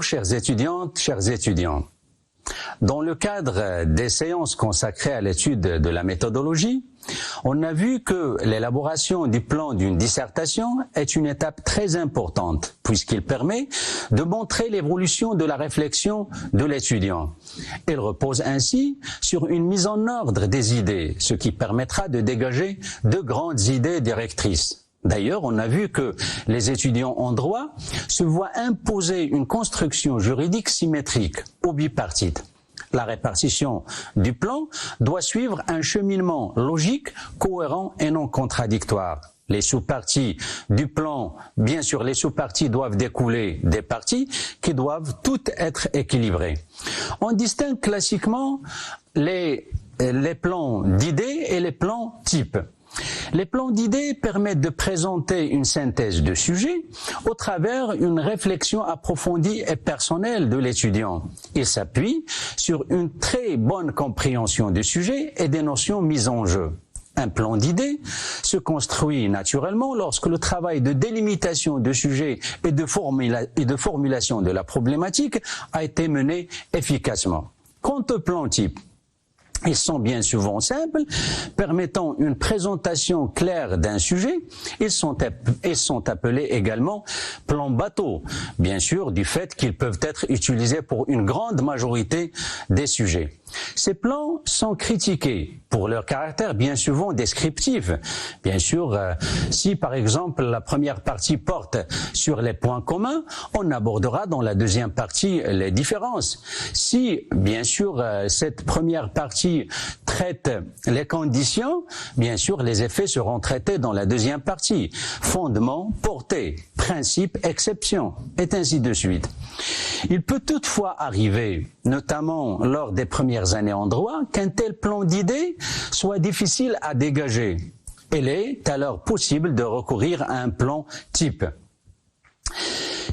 chères étudiantes, chers étudiants. Dans le cadre des séances consacrées à l'étude de la méthodologie, on a vu que l'élaboration du plan d'une dissertation est une étape très importante puisqu'il permet de montrer l'évolution de la réflexion de l'étudiant. Il repose ainsi sur une mise en ordre des idées, ce qui permettra de dégager de grandes idées directrices. D'ailleurs, on a vu que les étudiants en droit se voient imposer une construction juridique symétrique ou bipartite. La répartition du plan doit suivre un cheminement logique, cohérent et non contradictoire. Les sous-parties du plan, bien sûr, les sous-parties doivent découler des parties qui doivent toutes être équilibrées. On distingue classiquement les plans d'idées et les plans types. Les plans d'idées permettent de présenter une synthèse de sujet au travers d'une réflexion approfondie et personnelle de l'étudiant. Il s'appuie sur une très bonne compréhension du sujet et des notions mises en jeu. Un plan d'idées se construit naturellement lorsque le travail de délimitation de sujet et de formulation de la problématique a été mené efficacement. Quant au plan type, ils sont bien souvent simples, permettant une présentation claire d'un sujet. Ils sont appelés également plans bateau, bien sûr du fait qu'ils peuvent être utilisés pour une grande majorité des sujets. Ces plans sont critiqués pour leur caractère bien souvent descriptif. Bien sûr, si par exemple la première partie porte sur les points communs, on abordera dans la deuxième partie les différences. Si bien sûr cette première partie traite les conditions, bien sûr les effets seront traités dans la deuxième partie. Fondement, portée, principe, exception, et ainsi de suite. Il peut toutefois arriver, notamment lors des premières années en droit, qu'un tel plan d'idées soit difficile à dégager. Il est alors possible de recourir à un plan type.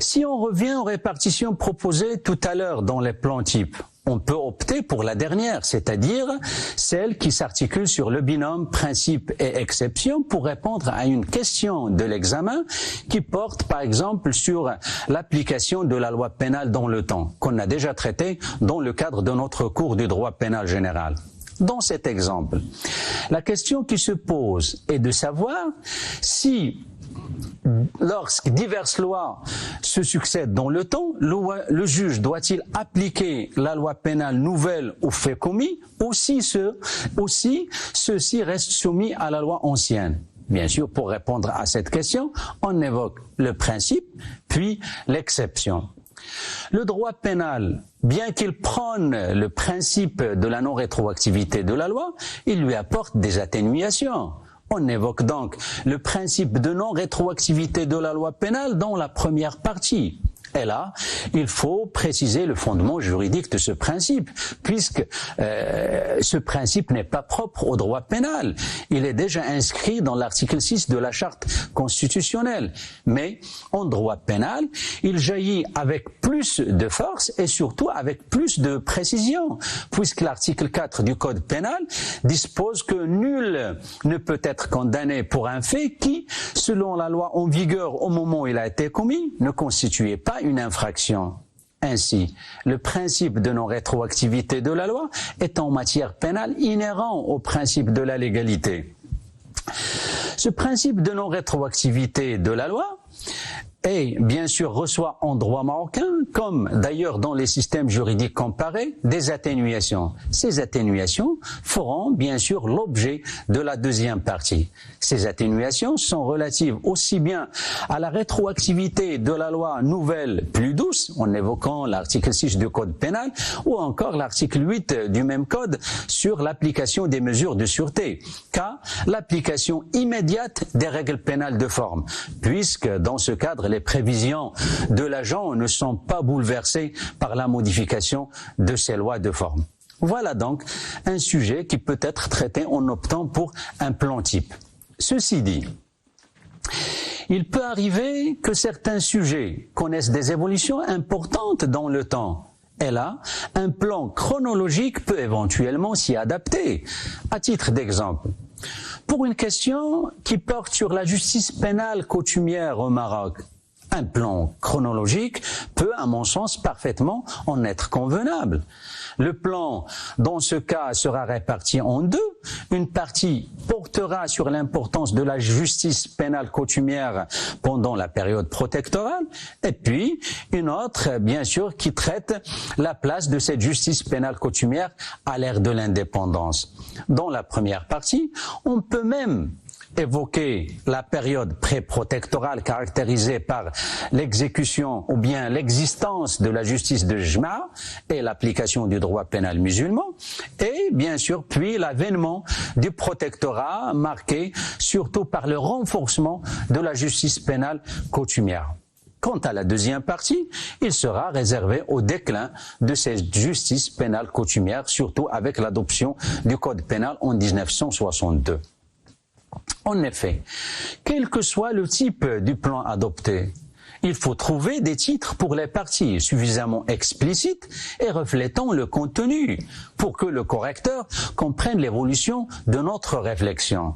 Si on revient aux répartitions proposées tout à l'heure dans les plans types, on peut opter pour la dernière, c'est-à-dire celle qui s'articule sur le binôme principe et exception pour répondre à une question de l'examen qui porte par exemple sur l'application de la loi pénale dans le temps, qu'on a déjà traité dans le cadre de notre cours du droit pénal général. Dans cet exemple, la question qui se pose est de savoir si lorsque diverses lois se succèdent dans le temps, le juge doit-il appliquer la loi pénale nouvelle aux faits commis ou si ceux-ci restent soumis à la loi ancienne? Bien sûr, pour répondre à cette question, on évoque le principe, puis l'exception. Le droit pénal, bien qu'il prône le principe de la non-rétroactivité de la loi, il lui apporte des atténuations. On évoque donc le principe de non-rétroactivité de la loi pénale dans la première partie. Et là, il faut préciser le fondement juridique de ce principe, puisque ce principe n'est pas propre au droit pénal. Il est déjà inscrit dans l'article 6 de la Charte constitutionnelle. Mais en droit pénal, il jaillit avec plus de force et surtout avec plus de précision, puisque l'article 4 du Code pénal dispose que nul ne peut être condamné pour un fait qui, selon la loi en vigueur au moment où il a été commis, ne constituait pas une infraction. Ainsi, le principe de non-rétroactivité de la loi est en matière pénale inhérent au principe de la légalité. Ce principe de non-rétroactivité de la loi et bien sûr reçoit en droit marocain, comme d'ailleurs dans les systèmes juridiques comparés, des atténuations. Ces atténuations feront bien sûr l'objet de la deuxième partie. Ces atténuations sont relatives aussi bien à la rétroactivité de la loi nouvelle plus douce, en évoquant l'article 6 du Code pénal, ou encore l'article 8 du même Code sur l'application des mesures de sûreté, qu'à l'application immédiate des règles pénales de forme, puisque dans ce cadre, les prévisions de l'agent ne sont pas bouleversées par la modification de ces lois de forme. Voilà donc un sujet qui peut être traité en optant pour un plan type. Ceci dit, il peut arriver que certains sujets connaissent des évolutions importantes dans le temps. Et là, un plan chronologique peut éventuellement s'y adapter. À titre d'exemple, pour une question qui porte sur la justice pénale coutumière au Maroc, Un plan chronologique peut, à mon sens, parfaitement en être convenable. Le plan, dans ce cas, sera réparti en deux. Une partie portera sur l'importance de la justice pénale coutumière pendant la période protectorale, et puis une autre, bien sûr, qui traite la place de cette justice pénale coutumière à l'ère de l'indépendance. Dans la première partie, on peut même évoquer la période pré-protectorale caractérisée par l'exécution ou bien l'existence de la justice de Jma et l'application du droit pénal musulman, et bien sûr puis l'avènement du protectorat marqué surtout par le renforcement de la justice pénale coutumière. Quant à la deuxième partie, il sera réservé au déclin de cette justice pénale coutumière, surtout avec l'adoption du Code pénal en 1962. En effet, quel que soit le type du plan adopté, il faut trouver des titres pour les parties suffisamment explicites et reflétant le contenu pour que le correcteur comprenne l'évolution de notre réflexion.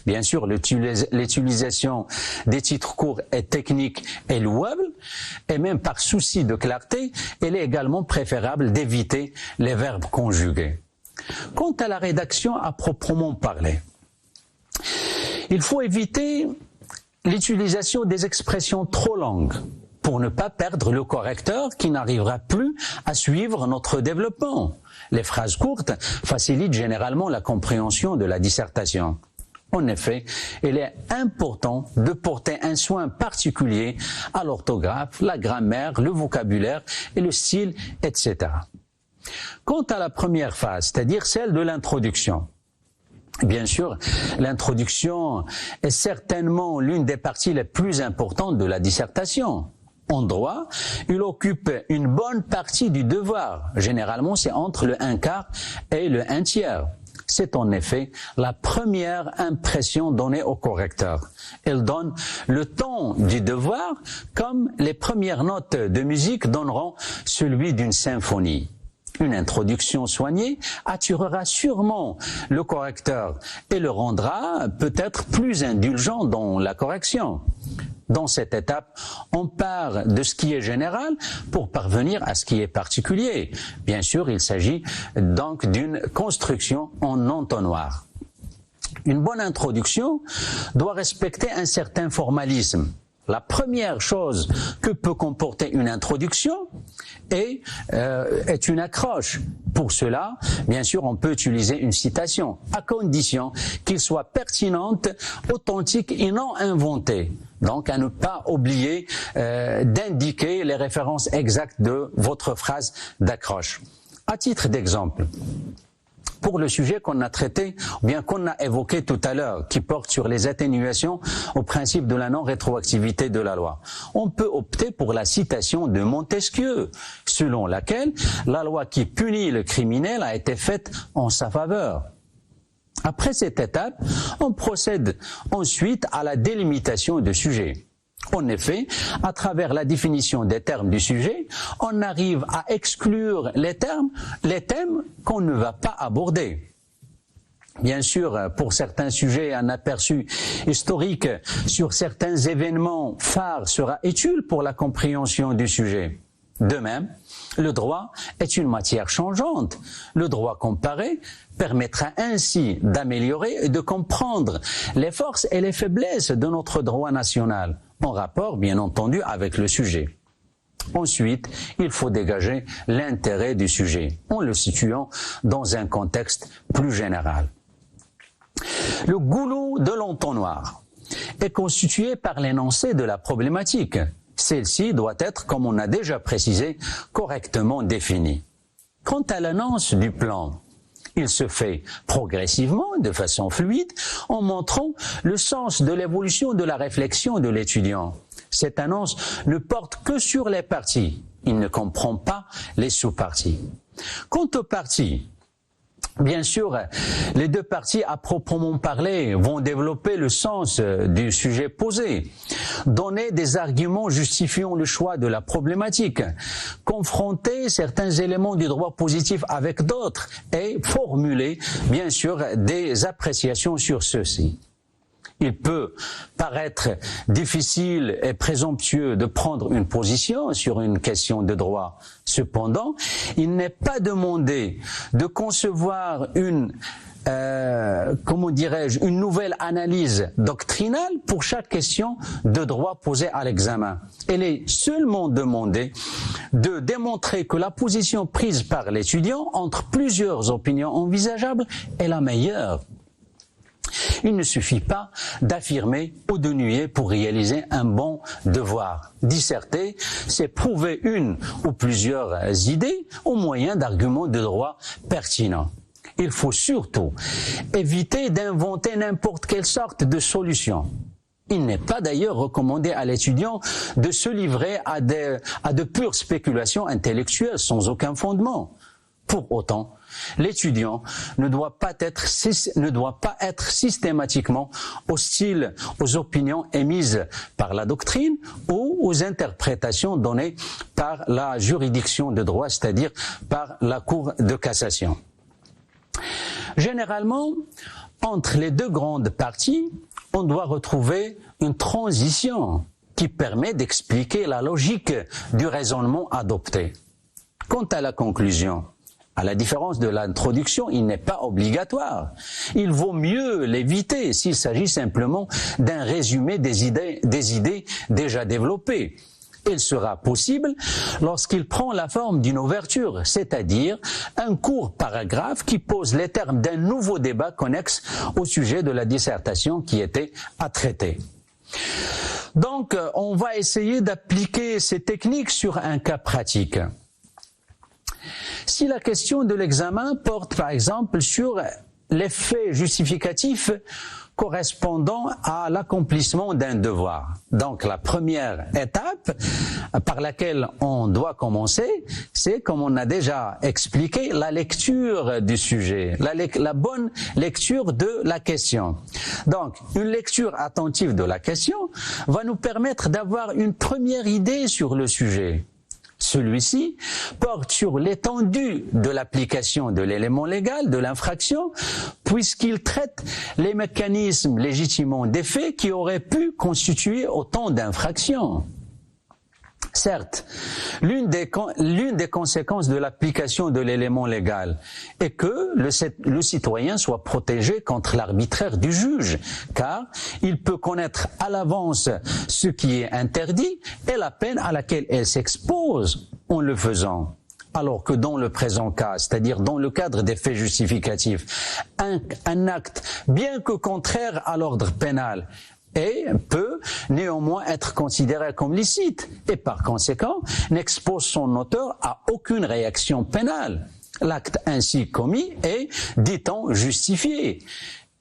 Bien sûr, l'utilisation des titres courts et techniques est louable, et même par souci de clarté, il est également préférable d'éviter les verbes conjugués. Quant à la rédaction à proprement parler, il faut éviter l'utilisation des expressions trop longues pour ne pas perdre le correcteur qui n'arrivera plus à suivre notre développement. Les phrases courtes facilitent généralement la compréhension de la dissertation. En effet, il est important de porter un soin particulier à l'orthographe, la grammaire, le vocabulaire et le style, etc. Quant à la première phase, c'est-à-dire celle de l'introduction, bien sûr, l'introduction est certainement l'une des parties les plus importantes de la dissertation. En droit, il occupe une bonne partie du devoir. Généralement, c'est entre le 1/4 et le 1/3. C'est en effet la première impression donnée au correcteur. Elle donne le ton du devoir comme les premières notes de musique donneront celui d'une symphonie. Une introduction soignée attirera sûrement le correcteur et le rendra peut-être plus indulgent dans la correction. Dans cette étape, on part de ce qui est général pour parvenir à ce qui est particulier. Bien sûr, il s'agit donc d'une construction en entonnoir. Une bonne introduction doit respecter un certain formalisme. La première chose que peut comporter une introduction est une accroche. Pour cela, bien sûr, on peut utiliser une citation, à condition qu'elle soit pertinente, authentique et non inventée. Donc, à ne pas oublier d'indiquer les références exactes de votre phrase d'accroche. À titre d'exemple, pour le sujet qu'on a traité, ou bien qu'on a évoqué tout à l'heure, qui porte sur les atténuations au principe de la non-rétroactivité de la loi, on peut opter pour la citation de Montesquieu, selon laquelle la loi qui punit le criminel a été faite en sa faveur. Après cette étape, on procède ensuite à la délimitation du sujet. En effet, à travers la définition des termes du sujet, on arrive à exclure les thèmes qu'on ne va pas aborder. Bien sûr, pour certains sujets, un aperçu historique sur certains événements phares sera utile pour la compréhension du sujet. De même, le droit est une matière changeante. Le droit comparé permettra ainsi d'améliorer et de comprendre les forces et les faiblesses de notre droit national, en rapport, bien entendu, avec le sujet. Ensuite, il faut dégager l'intérêt du sujet, en le situant dans un contexte plus général. Le goulot de l'entonnoir est constitué par l'énoncé de la problématique. Celle-ci doit être, comme on a déjà précisé, correctement définie. Quant à l'annonce du plan, il se fait progressivement, de façon fluide, en montrant le sens de l'évolution de la réflexion de l'étudiant. Cette annonce ne porte que sur les parties. Il ne comprend pas les sous-parties. Quant aux parties, bien sûr, les deux parties à proprement parler vont développer le sens du sujet posé, donner des arguments justifiant le choix de la problématique, confronter certains éléments du droit positif avec d'autres et formuler, bien sûr, des appréciations sur ceux-ci. Il peut paraître difficile et présomptueux de prendre une position sur une question de droit. Cependant, il n'est pas demandé de concevoir une nouvelle analyse doctrinale pour chaque question de droit posée à l'examen. Il est seulement demandé de démontrer que la position prise par l'étudiant entre plusieurs opinions envisageables est la meilleure. Il ne suffit pas d'affirmer ou de nier pour réaliser un bon devoir. Disserter, c'est prouver une ou plusieurs idées au moyen d'arguments de droit pertinents. Il faut surtout éviter d'inventer n'importe quelle sorte de solution. Il n'est pas d'ailleurs recommandé à l'étudiant de se livrer à de pures spéculations intellectuelles sans aucun fondement. Pour autant, l'étudiant ne doit pas être systématiquement hostile aux opinions émises par la doctrine ou aux interprétations données par la juridiction de droit, c'est-à-dire par la Cour de cassation. Généralement, entre les deux grandes parties, on doit retrouver une transition qui permet d'expliquer la logique du raisonnement adopté. Quant à la conclusion, à la différence de l'introduction, il n'est pas obligatoire. Il vaut mieux l'éviter s'il s'agit simplement d'un résumé des idées déjà développées. Il sera possible lorsqu'il prend la forme d'une ouverture, c'est-à-dire un court paragraphe qui pose les termes d'un nouveau débat connexe au sujet de la dissertation qui était à traiter. Donc, on va essayer d'appliquer ces techniques sur un cas pratique. Si la question de l'examen porte par exemple sur les faits justificatifs correspondant à l'accomplissement d'un devoir. Donc la première étape par laquelle on doit commencer, c'est, comme on a déjà expliqué, la lecture du sujet, la bonne lecture de la question. Donc une lecture attentive de la question va nous permettre d'avoir une première idée sur le sujet. Celui-ci porte sur l'étendue de l'application de l'élément légal de l'infraction, puisqu'il traite les mécanismes légitimants des faits qui auraient pu constituer autant d'infractions. Certes, l'une des conséquences de l'application de l'élément légal est que le citoyen soit protégé contre l'arbitraire du juge, car il peut connaître à l'avance ce qui est interdit et la peine à laquelle il s'expose en le faisant. Alors que dans le présent cas, c'est-à-dire dans le cadre des faits justificatifs, un acte, bien que contraire à l'ordre pénal, et peut néanmoins être considéré comme licite et par conséquent n'expose son auteur à aucune réaction pénale. L'acte ainsi commis est, dit-on, justifié.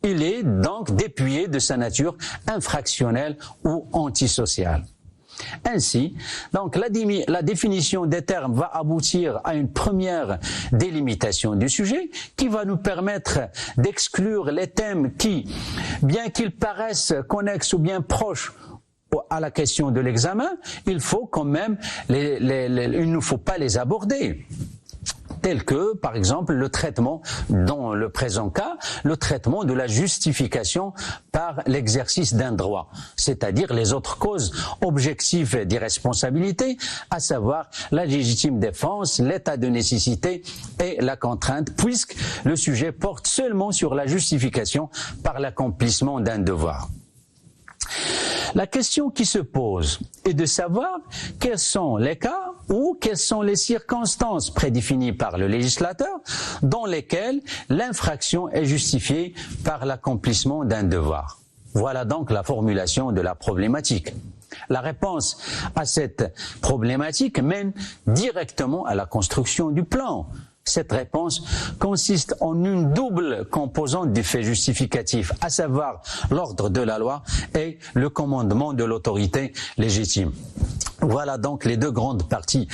Il est donc dépouillé de sa nature infractionnelle ou antisociale. Ainsi, donc la définition des termes va aboutir à une première délimitation du sujet qui va nous permettre d'exclure les thèmes qui, bien qu'ils paraissent connexes ou bien proches à la question de l'examen, il ne faut pas les aborder. Tels que, par exemple, le traitement, dans le présent cas, le traitement de la justification par l'exercice d'un droit, c'est-à-dire les autres causes objectives d'irresponsabilité, à savoir la légitime défense, l'état de nécessité et la contrainte, puisque le sujet porte seulement sur la justification par l'accomplissement d'un devoir. La question qui se pose est de savoir quels sont les cas ou quelles sont les circonstances prédéfinies par le législateur dans lesquelles l'infraction est justifiée par l'accomplissement d'un devoir. Voilà donc la formulation de la problématique. La réponse à cette problématique mène directement à la construction du plan. Cette réponse consiste en une double composante du fait justificatif, à savoir l'ordre de la loi et le commandement de l'autorité légitime. Voilà donc les deux grandes parties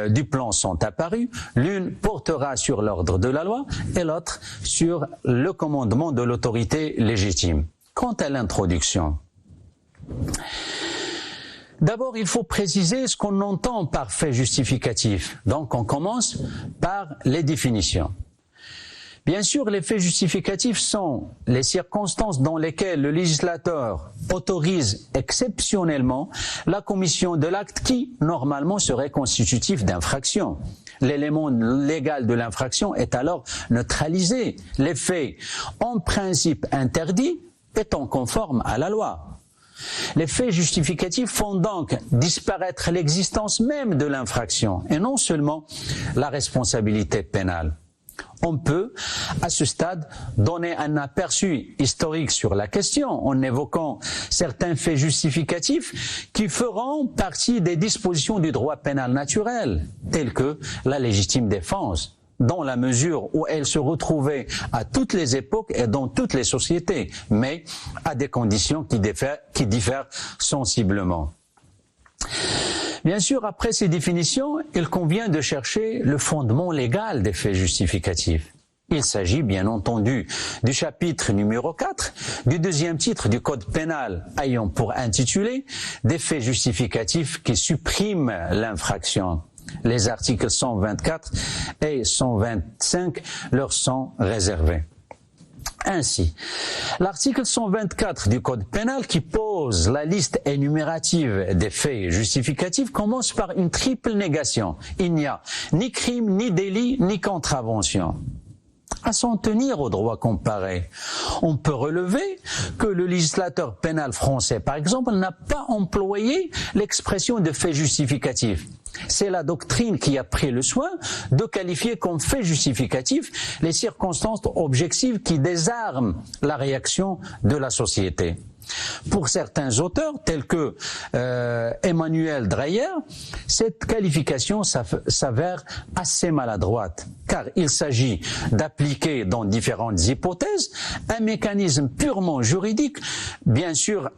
du plan sont apparues. L'une portera sur l'ordre de la loi et l'autre sur le commandement de l'autorité légitime. Quant à l'introduction, d'abord, il faut préciser ce qu'on entend par fait justificatif. Donc, on commence par les définitions. Bien sûr, les faits justificatifs sont les circonstances dans lesquelles le législateur autorise exceptionnellement la commission de l'acte qui, normalement, serait constitutif d'infraction. L'élément légal de l'infraction est alors neutralisé. Les faits, en principe interdits, étant conformes à la loi. Les faits justificatifs font donc disparaître l'existence même de l'infraction et non seulement la responsabilité pénale. On peut, à ce stade, donner un aperçu historique sur la question en évoquant certains faits justificatifs qui feront partie des dispositions du droit pénal naturel, telles que la légitime défense, dans la mesure où elle se retrouvait à toutes les époques et dans toutes les sociétés, mais à des conditions qui diffèrent sensiblement. Bien sûr, après ces définitions, il convient de chercher le fondement légal des faits justificatifs. Il s'agit bien entendu du chapitre numéro 4 du deuxième titre du Code pénal ayant pour intitulé « Des faits justificatifs qui suppriment l'infraction ». Les articles 124 et 125 leur sont réservés. Ainsi, l'article 124 du Code pénal qui pose la liste énumérative des faits justificatifs commence par une triple négation. Il n'y a ni crime, ni délit, ni contravention. À s'en tenir au droit comparé, on peut relever que le législateur pénal français, par exemple, n'a pas employé l'expression de fait justificatif. C'est la doctrine qui a pris le soin de qualifier comme fait justificatif les circonstances objectives qui désarment la réaction de la société. Pour certains auteurs, tels que Emmanuel Dreyer, cette qualification s'avère assez maladroite, car il s'agit d'appliquer dans différentes hypothèses un mécanisme purement juridique, bien sûr,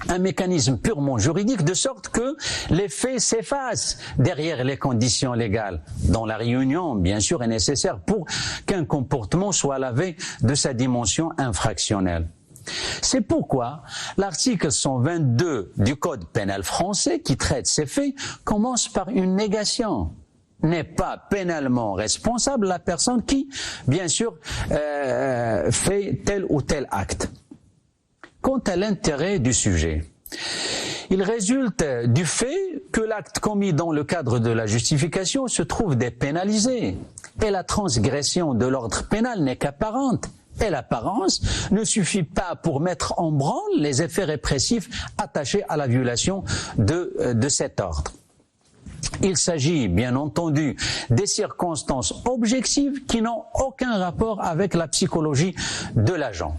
un mécanisme purement juridique de sorte que les faits s'effacent derrière les conditions légales, dont la réunion, bien sûr, est nécessaire pour qu'un comportement soit lavé de sa dimension infractionnelle. C'est pourquoi l'article 122 du Code pénal français, qui traite ces faits, commence par une négation. N'est pas pénalement responsable la personne qui, bien sûr, fait tel ou tel acte. Quant à l'intérêt du sujet, il résulte du fait que l'acte commis dans le cadre de la justification se trouve dépénalisé et la transgression de l'ordre pénal n'est qu'apparente. Et l'apparence ne suffit pas pour mettre en branle les effets répressifs attachés à la violation de cet ordre. Il s'agit, bien entendu, des circonstances objectives qui n'ont aucun rapport avec la psychologie de l'agent.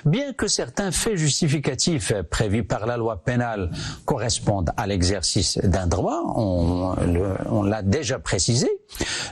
Bien que certains faits justificatifs prévus par la loi pénale correspondent à l'exercice d'un droit, on l'a déjà précisé,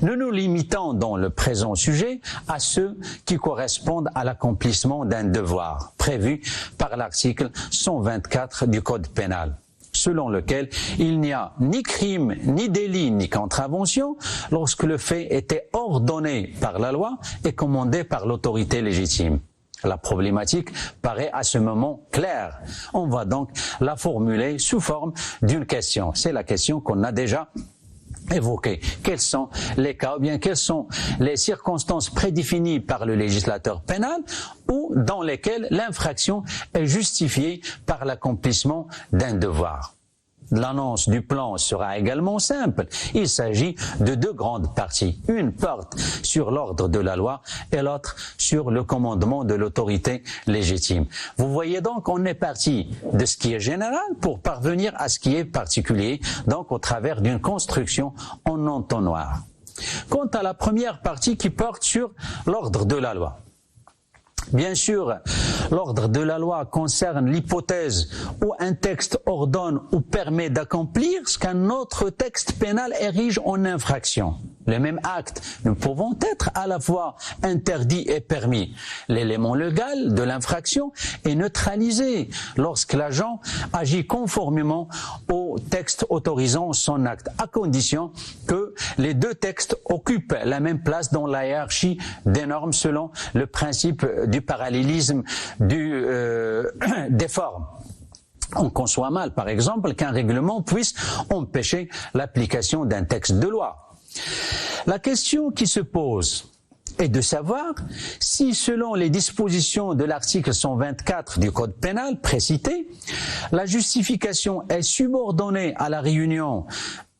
nous nous limitons dans le présent sujet à ceux qui correspondent à l'accomplissement d'un devoir prévu par l'article 124 du Code pénal, selon lequel il n'y a ni crime, ni délit, ni contravention lorsque le fait était ordonné par la loi et commandé par l'autorité légitime. La problématique paraît à ce moment claire. On va donc la formuler sous forme d'une question. C'est la question qu'on a déjà évoquée. Quels sont les cas ou bien quelles sont les circonstances prédéfinies par le législateur pénal ou dans lesquelles l'infraction est justifiée par l'accomplissement d'un devoir? L'annonce du plan sera également simple. Il s'agit de deux grandes parties. Une porte sur l'ordre de la loi et l'autre sur le commandement de l'autorité légitime. Vous voyez donc, on est parti de ce qui est général pour parvenir à ce qui est particulier, donc au travers d'une construction en entonnoir. Quant à la première partie qui porte sur l'ordre de la loi, bien sûr, l'ordre de la loi concerne l'hypothèse où un texte ordonne ou permet d'accomplir ce qu'un autre texte pénal érige en infraction. Les mêmes actes ne pouvant être à la fois interdits et permis. L'élément légal de l'infraction est neutralisé lorsque l'agent agit conformément au texte autorisant son acte, à condition que les deux textes occupent la même place dans la hiérarchie des normes selon le principe du parallélisme des formes. On conçoit mal, par exemple, qu'un règlement puisse empêcher l'application d'un texte de loi. La question qui se pose est de savoir si, selon les dispositions de l'article 124 du Code pénal précité, la justification est subordonnée à la réunion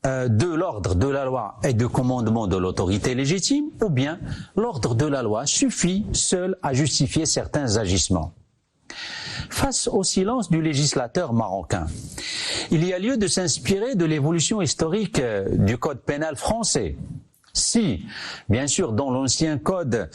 de l'ordre de la loi et du commandement de l'autorité légitime, ou bien l'ordre de la loi suffit seul à justifier certains agissements. Face au silence du législateur marocain, il y a lieu de s'inspirer de l'évolution historique du Code pénal français. Si, bien sûr, dans l'ancien code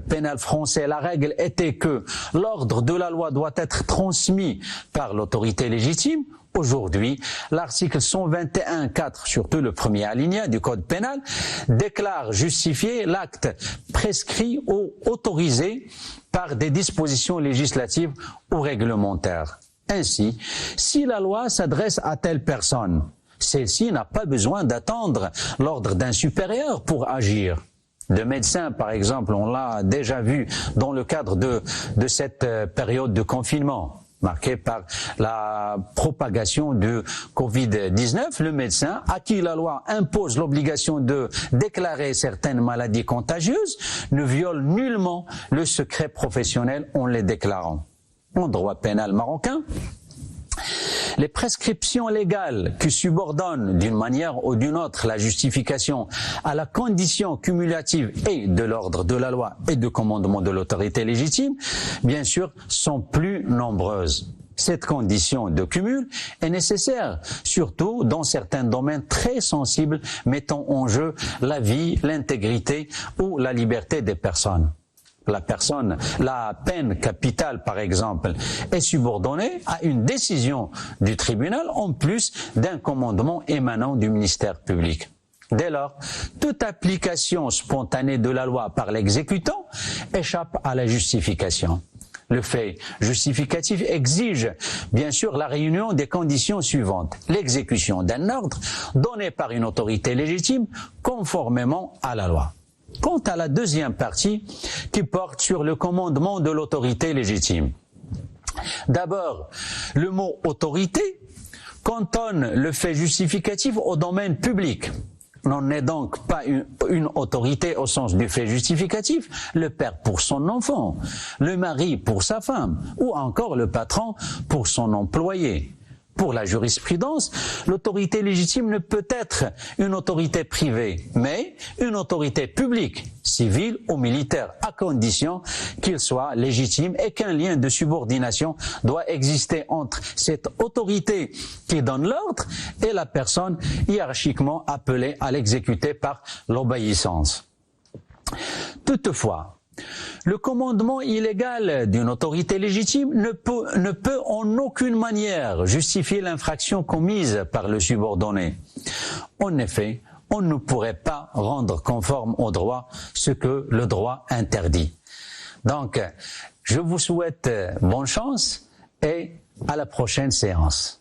pénal français, la règle était que l'ordre de la loi doit être transmis par l'autorité légitime, aujourd'hui, l'article 121.4, surtout le premier alinéa du code pénal, déclare justifier l'acte prescrit ou autorisé par des dispositions législatives ou réglementaires. Ainsi, si la loi s'adresse à telle personne, celle-ci n'a pas besoin d'attendre l'ordre d'un supérieur pour agir. De médecins, par exemple, on l'a déjà vu dans le cadre de cette période de confinement, marquée par la propagation du Covid-19, le médecin à qui la loi impose l'obligation de déclarer certaines maladies contagieuses ne viole nullement le secret professionnel en les déclarant. En droit pénal marocain, les prescriptions légales qui subordonnent d'une manière ou d'une autre la justification à la condition cumulative et de l'ordre de la loi et du commandement de l'autorité légitime, bien sûr, sont plus nombreuses. Cette condition de cumul est nécessaire, surtout dans certains domaines très sensibles mettant en jeu la vie, l'intégrité ou la liberté des personnes. La peine capitale, par exemple, est subordonnée à une décision du tribunal en plus d'un commandement émanant du ministère public. Dès lors, toute application spontanée de la loi par l'exécutant échappe à la justification. Le fait justificatif exige, bien sûr, la réunion des conditions suivantes. L'exécution d'un ordre donné par une autorité légitime conformément à la loi. Quant à la deuxième partie qui porte sur le commandement de l'autorité légitime. D'abord, le mot autorité cantonne le fait justificatif au domaine public. N'en est donc pas une autorité au sens du fait justificatif, le père pour son enfant, le mari pour sa femme, ou encore le patron pour son employé. Pour la jurisprudence, l'autorité légitime ne peut être une autorité privée, mais une autorité publique, civile ou militaire, à condition qu'il soit légitime et qu'un lien de subordination doit exister entre cette autorité qui donne l'ordre et la personne hiérarchiquement appelée à l'exécuter par l'obéissance. Toutefois, le commandement illégal d'une autorité légitime ne peut en aucune manière justifier l'infraction commise par le subordonné. En effet, on ne pourrait pas rendre conforme au droit ce que le droit interdit. Donc, je vous souhaite bonne chance et à la prochaine séance.